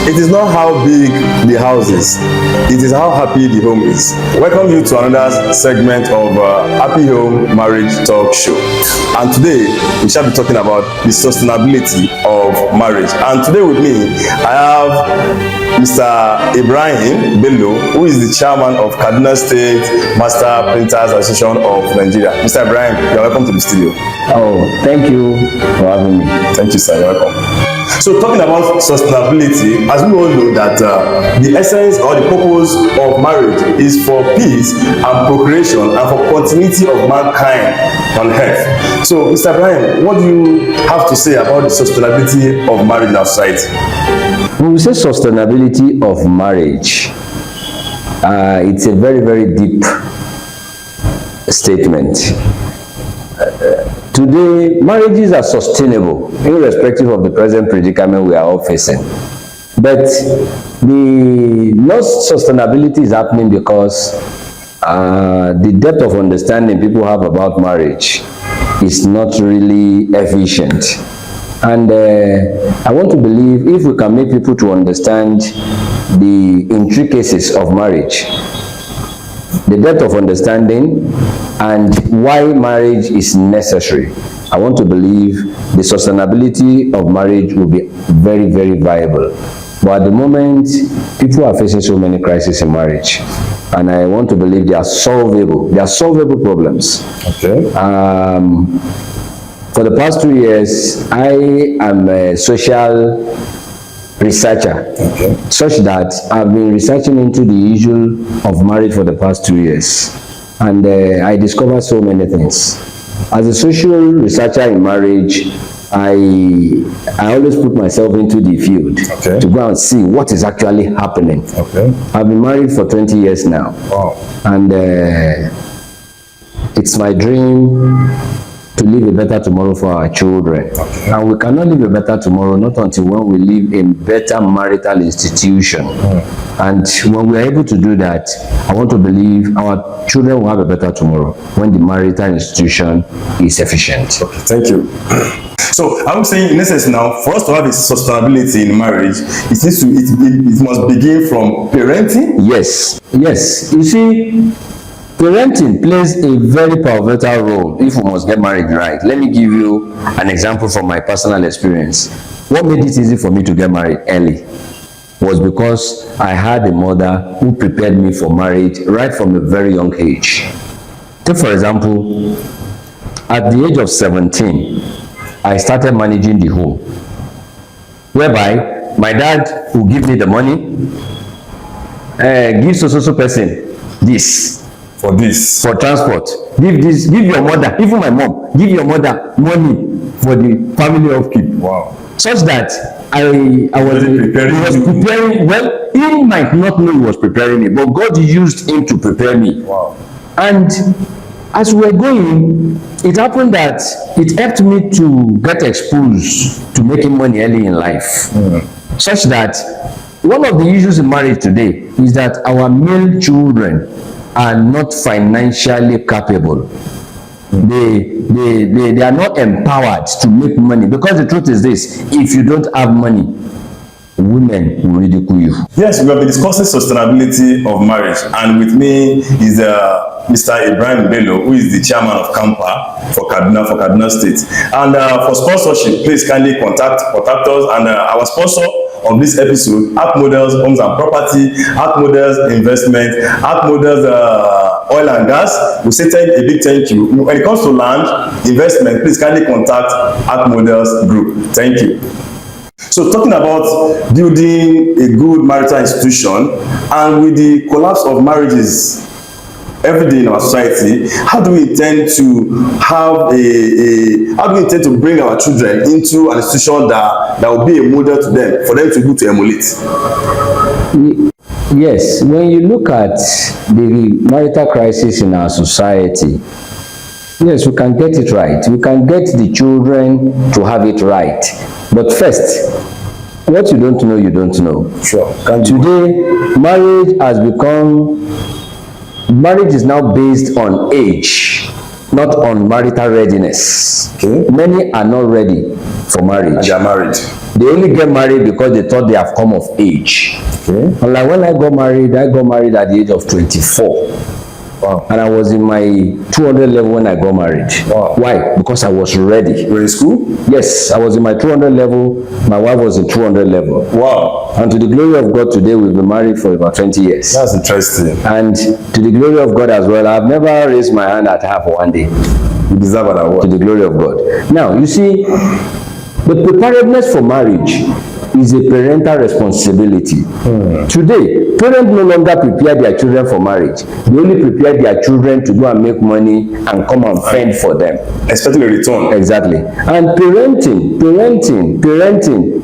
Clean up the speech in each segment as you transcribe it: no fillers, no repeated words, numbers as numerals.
It is not how big the house is, it is how happy the home is. Welcome you to another segment of Happy Home Marriage Talk Show. And today, we shall be talking about the sustainability of marriage. And today with me, I have Mr. Ibrahim Bello, who is the chairman of Kaduna State Master Printers Association of Nigeria. Mr. Ibrahim, you are welcome to the studio. Oh, thank you for having me. Thank you, sir. You're welcome. So talking about sustainability, as we all know that the essence or the purpose of marriage is for peace and procreation and for continuity of mankind on earth. So Mr. Ibrahim, what do you have to say about the sustainability of marriage in our society? When we say sustainability of marriage, it's a very, very deep statement. Today, marriages are sustainable, irrespective of the present predicament we are all facing. But the lost sustainability is happening because the depth of understanding people have about marriage is not really efficient. And I want to believe if we can make people to understand the intricacies of marriage, the depth of understanding, and why marriage is necessary, I want to believe the sustainability of marriage will be very, very viable. But at the moment, people are facing so many crises in marriage, and I want to believe they are solvable. They are solvable problems. Okay. For the past 2 years, I am a social researcher, such that I've been researching into the issue of marriage for the past 2 years, and I discovered so many things. As a social researcher in marriage, I always put myself into the field to go and see what is actually happening. I've been married for 20 years now. Wow. And it's my dream to live a better tomorrow for our children. And we cannot live a better tomorrow not until when we live in better marital institution. And when we are able to do that, I want to believe our children will have a better tomorrow when the marital institution is efficient. Okay, thank you. So I'm saying, in essence, now for us to have a sustainability in marriage, it must begin from parenting. Yes. You see, parenting plays a very pivotal role if we must get married right. Let me give you an example from my personal experience. What made it easy for me to get married early was because I had a mother who prepared me for marriage right from a very young age. Take for example, at the age of 17, I started managing the home, whereby my dad will give me the money, give so person this, for transport, give your mother, even my mom, give your mother money for the family upkeep. Wow. Such that he was preparing. Well, he might not know he was preparing me, but God used him to prepare me. Wow. And as we were going, it happened that it helped me to get exposed to making money early in life. Such that one of the issues in marriage today is that our male children are not financially capable. They are not empowered to make money, because the truth is this: if you don't have money, women will ridicule you. Yes, we have been discussing sustainability of marriage, and with me is Mr. Ibrahim Bello, who is the chairman of Kampa for Kaduna State. And for sponsorship, please kindly contact us. And our sponsor of this episode, App Models Homes and Property, App Models Investment, App Models Oil and Gas. We say a big thank you. When it comes to land investment, please kindly contact App Models Group. Thank you. So talking about building a good marital institution, and with the collapse of marriages every day in our society, how do we intend to have how do we intend to bring our children into an institution that will be a model to them, for them to go to emulate? Yes, when you look at the marital crisis in our society, yes, we can get it right. We can get the children to have it right. But first, what you don't know, you don't know. Sure. Today, marriage is now based on age, not on marital readiness. Okay. Many are not ready for marriage. And they are married. They only get married because they thought they have come of age. Okay. And like when I got married at the age of 24. Wow. And I was in my 200 level when I got married. Wow. Why? Because I was ready. You were in school? Yes, I was in my 200 level. My wife was in 200 level. Wow. And to the glory of God, today we've been married for about 20 years. That's interesting. And to the glory of God as well, I've never raised my hand at her for one day. You deserve an award. To the glory of God. Now, you see, the preparedness for marriage is a parental responsibility. Today, parents no longer prepare their children for marriage. They only prepare their children to go and make money and come and fend for them. Expecting a return. Exactly. And parenting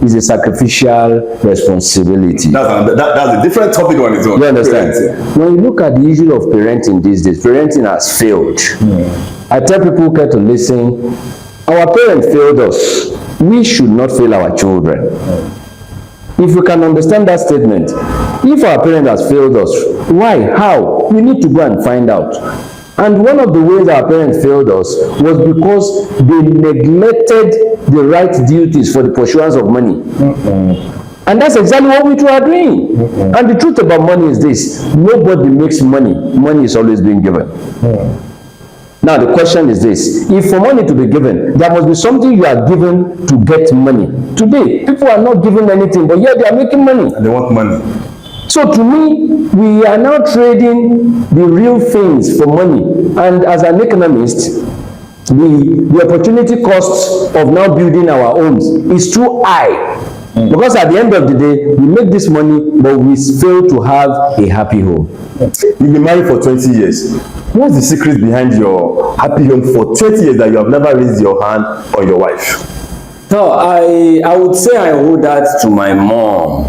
is a sacrificial responsibility. That's a different topic on its own. You understand? Parenting. When you look at the issue of parenting these days, parenting has failed. I tell people who care to listen, our parents failed us. We should not fail our children. If we can understand that statement, if our parent has failed us, why? How? We need to go and find out. And one of the ways our parents failed us was because they neglected the right duties for the pursuance of money. And that's exactly what we two are doing. And the truth about money is this: nobody makes money. Money is always being given. Now the question is this: if for money to be given, there must be something you are given to get money. Today, people are not given anything, but yet they are making money. And they want money. So to me, we are now trading the real things for money. And as an economist, the opportunity cost of now building our homes is too high. Because at the end of the day, we make this money, but we fail to have a happy home. You've been married for 20 years. What's the secret behind your happy home for 20 years that you have never raised your hand on your wife? No, I would say I owe that to my mom.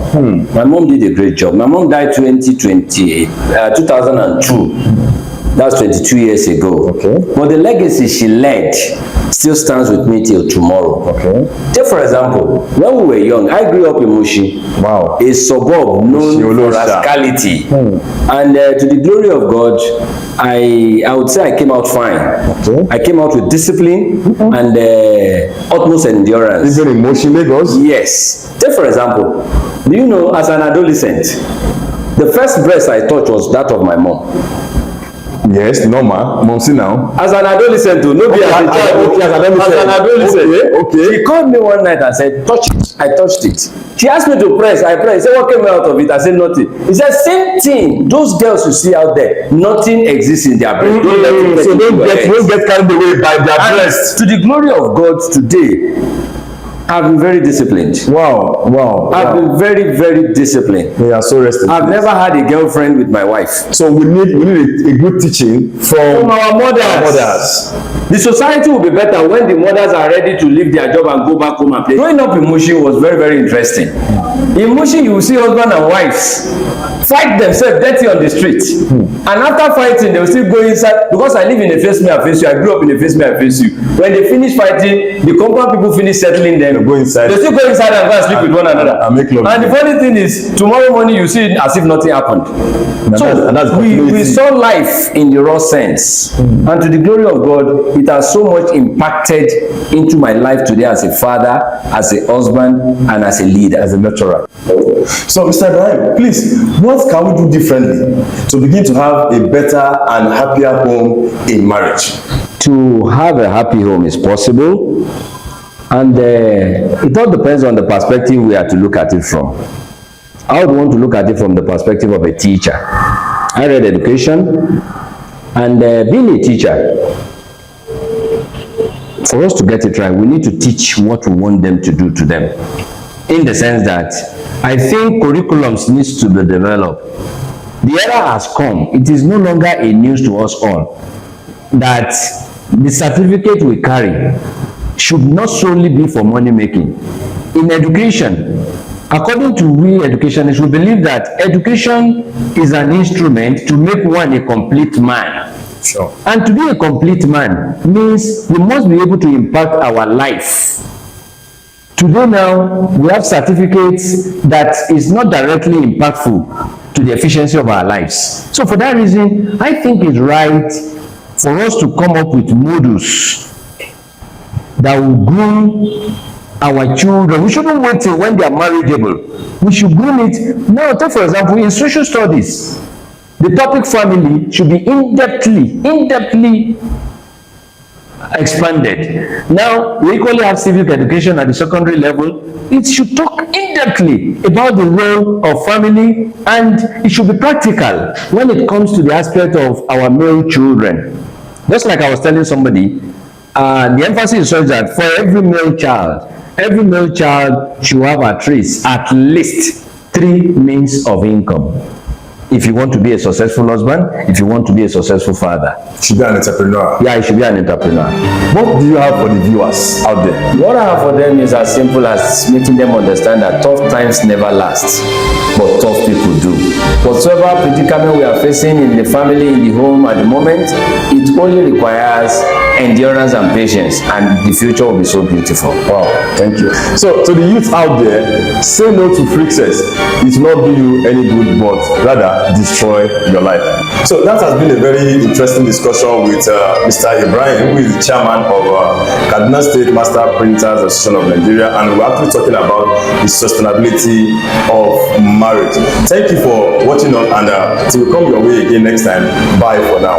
My mom did a great job. My mom died 2002. That's 22 years ago. Okay. But the legacy she led still stands with me till tomorrow. Okay. Take for example, when we were young, I grew up in Mushi. Wow. A suburb known for rascality. And to the glory of God, I would say I came out fine. Okay. I came out with discipline and utmost endurance. Even in Moshi, Lagos? Yes. Take for example, do you know, as an adolescent, the first breast I touched was that of my mom. Yes, normal. Momsi now. As an adolescent, no be as an adolescent. Okay. She called me one night and said, touch it. I touched it. She asked me to press. I pressed. He said, what came out of it? I said, nothing. He said, same thing. Those girls you see out there, nothing exists in their brain. Don't get carried away by their breast. To the glory of God today, I've been very disciplined. Wow. I've been very, very disciplined. They are so rested. I've never had a girlfriend with my wife. So we need a good teaching from our mothers. The society will be better when the mothers are ready to leave their job and go back home and play. Growing up in Mushi was very, very interesting. In Mushi, you will see husband and wives fight themselves dirty on the street. And after fighting, they will still go inside. Because I live in a face me, I face you. I grew up in a face me, I face you. When they finish fighting, the compound people finish settling them. Go inside. They still go inside and go and sleep with one another. And make love. And the funny thing is, tomorrow morning you see it as if nothing happened. That's we saw life in the raw sense. And to the glory of God, it has so much impacted into my life today as a father, as a husband, and as a leader. As a nurturer. So, Mr. Ibrahim, please, what can we do differently to begin to have a better and happier home in marriage? To have a happy home is possible. And it all depends on the perspective we are to look at it from. I would want to look at it from the perspective of a teacher. I read education, and being a teacher, for us to get it right, we need to teach what we want them to do to them. In the sense that I think curriculums needs to be developed. The era has come. It is no longer a news to us all that the certificate we carry should not solely be for money making. In education, according to we educationists, we believe that education is an instrument to make one a complete man. Sure. And to be a complete man means we must be able to impact our life. Today now, we have certificates that is not directly impactful to the efficiency of our lives. So for that reason, I think it's right for us to come up with modules that will groom our children. We shouldn't wait till when they are marriageable. We should groom it. Now, take for example, in social studies, the topic family should be in-depthly expanded. Now, we equally have civic education at the secondary level. It should talk in-depthly about the role of family, and it should be practical when it comes to the aspect of our male children. Just like I was telling somebody, the emphasis is such that for every male child should have at least 3 means of income. If you want to be a successful husband, if you want to be a successful father. Should be an entrepreneur. Yeah, you should be an entrepreneur. What do you have for the viewers out there? What I have for them is as simple as making them understand that tough times never last, but tough people do. Whatsoever predicament we are facing in the family, in the home at the moment, it only requires endurance and patience, and the future will be so beautiful. Wow, thank you. So to the youth out there, say no to freak sex. It will not do you any good, but rather destroy your life. So that has been a very interesting discussion with Mr. Ibrahim, who is the chairman of Kaduna State Master Printers Association of Nigeria, and we're actually talking about the sustainability of marriage. Thank you for watching us, and till we come your way again next time, bye for now.